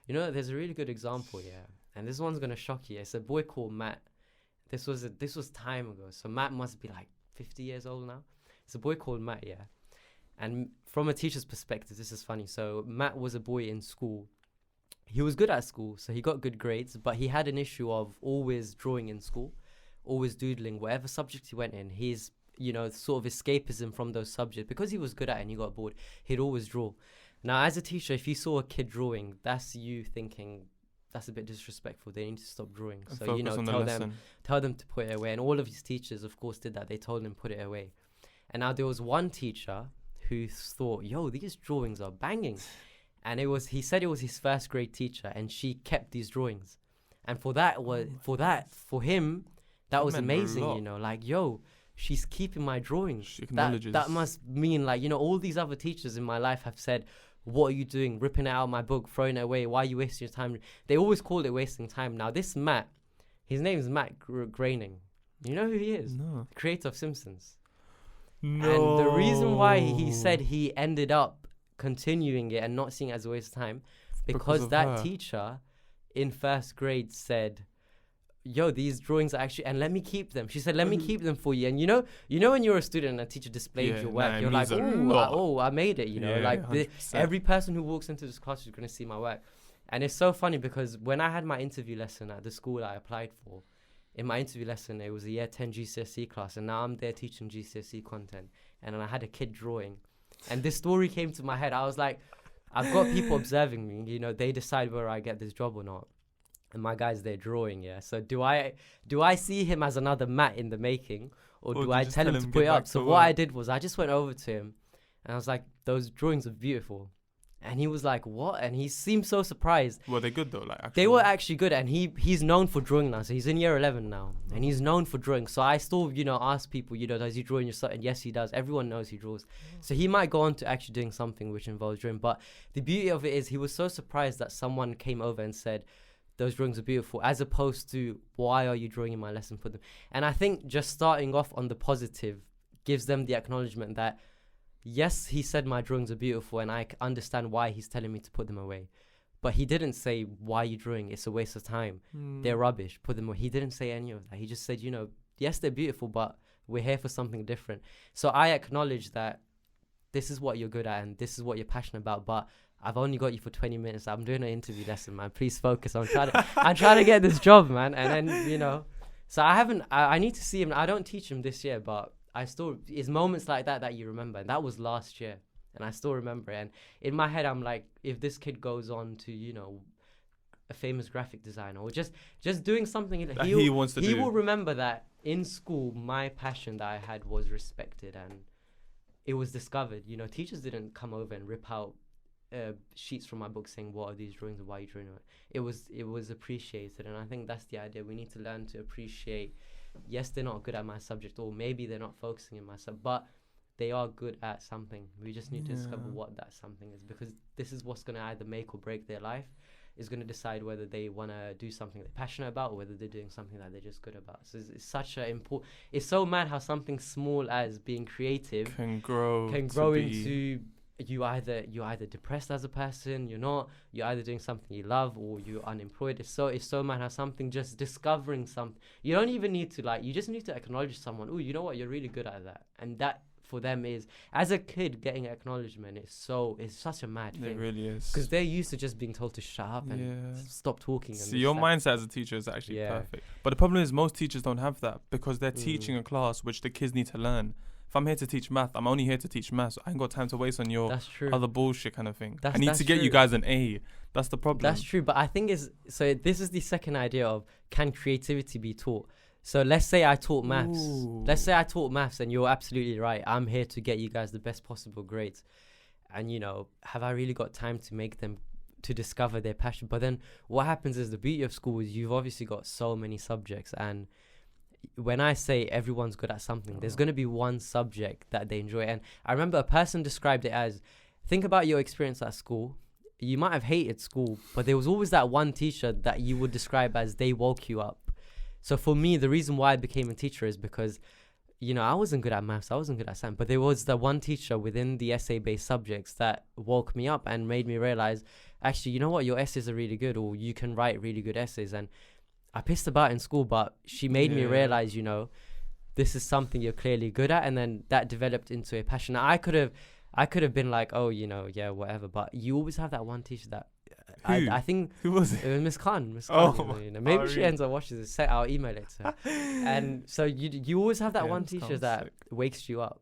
You know, there's a really good example, yeah. And this one's gonna shock you. It's a boy called Matt. This was time ago. So Matt must be like 50 years old now. It's a boy called Matt, yeah. And from a teacher's perspective, this is funny. So Matt was a boy in school. He was good at school, so he got good grades, but he had an issue of always drawing in school, always doodling. Whatever subject he went in, his, sort of escapism from those subjects, because he was good at it and he got bored, he'd always draw. Now, as a teacher, if you saw a kid drawing, that's you thinking, that's a bit disrespectful. They need to stop drawing. And So, focus tell them to put it away. And all of his teachers, of course, did that. They told him put it away. And now there was one teacher who thought, yo, these drawings are banging. And he said it was his first grade teacher, and she kept these drawings. And for him, that was amazing, like, yo, she's keeping my drawings. She acknowledges. That must mean, like, all these other teachers in my life have said, what are you doing? Ripping it out of my book, throwing it away. Why are you wasting your time? They always call it wasting time. Now, this Matt, his name is Matt Groening. You know who he is? No. The creator of Simpsons. No. And the reason why he said he ended up continuing it and not seeing it as a waste of time, because that teacher in first grade said, yo, these drawings are actually, and let me keep them. She said, let me keep them for you. And you know when you're a student and a teacher displays your work, you're like, I made it, every person who walks into this class is going to see my work. And it's so funny because when I had my interview lesson at the school I applied for, in my interview lesson, it was a year 10 GCSE class, and now I'm there teaching GCSE content. And then I had a kid drawing. And this story came to my head. I was like, I've got people observing me, they decide whether I get this job or not. And my guy's there drawing, yeah. So do I see him as another Matt in the making, or do I tell him to put it up? So what I did was I just went over to him and I was like, those drawings are beautiful. And he was like, what? And he seemed so surprised. Were they good though? They were actually good, and he's known for drawing now. So he's in year 11 now, and he's known for drawing. So I still, ask people, does he draw in your son? And yes, he does. Everyone knows he draws. So he might go on to actually doing something which involves drawing. But the beauty of it is he was so surprised that someone came over and said, those drawings are beautiful, as opposed to, why are you drawing in my lesson? Put them. And I think just starting off on the positive gives them the acknowledgement that, yes, he said my drawings are beautiful, and I understand why he's telling me to put them away. But he didn't say, why are you drawing? It's a waste of time. They're rubbish. Put them away. He didn't say any of that. He just said, yes, they're beautiful, but we're here for something different. So I acknowledge that this is what you're good at and this is what you're passionate about, but I've only got you for 20 minutes. I'm doing an interview lesson, man. Please focus. I'm trying to get this job, man. And then, so I need to see him. I don't teach him this year, but it's moments like that you remember. And that was last year, and I still remember it. And in my head, I'm like, if this kid goes on to, a famous graphic designer, or just doing something that he wants to do, he will remember that in school, my passion that I had was respected and it was discovered. Teachers didn't come over and rip out sheets from my book saying, what are these drawings and why are you drawing it? It was appreciated, and I think that's the idea. We need to learn to appreciate, yes, they're not good at my subject, or maybe they're not focusing in my subject, but they are good at something. We just need to discover what that something is, because this is what's going to either make or break their life. Is going to decide whether they want to do something they're passionate about, or whether they're doing something that they're just good about. So it's such a important. It's so mad how something small as being creative can grow into you either depressed as a person, you're either doing something you love, or you're unemployed. It's so mad how something, just discovering something. You don't even need to you just need to acknowledge someone. Oh, you know what? You're really good at that, and that. For them is, as a kid, getting acknowledgement it's such a mad thing. It really is, because they're used to just being told to shut up and stop talking. See, your mindset as a teacher is actually perfect, but the problem is most teachers don't have that, because they're teaching a class which the kids need to learn. If I'm here to teach math, I'm only here to teach math. So I ain't got time to waste on your other bullshit kind of thing. I need to get you guys an A. That's the problem. That's true, but I think this is the second idea of, can creativity be taught? So let's say I taught maths. Let's say I taught maths, and you're absolutely right. I'm here to get you guys the best possible grades. And, have I really got time to make them, to discover their passion? But then what happens is, the beauty of school is you've obviously got so many subjects. And when I say everyone's good at something, there's going to be one subject that they enjoy. And I remember a person described it as, think about your experience at school. You might have hated school, but there was always that one teacher that you would describe as they woke you up. So for me, the reason why I became a teacher is because, I wasn't good at maths, I wasn't good at science, but there was the one teacher within the essay-based subjects that woke me up and made me realize, actually, you know what, your essays are really good, or you can write really good essays. And I pissed about in school, but she made me realize, you know, this is something you're clearly good at, and then that developed into a passion. Now, I could have been like, oh, you know, yeah, whatever. But you always have that one teacher that I think who was it? It was Miss Khan. Miss Oh, Khan, you know. Maybe she ends up watching this. I'll email it to her. And so you always have that one teacher that wakes you up.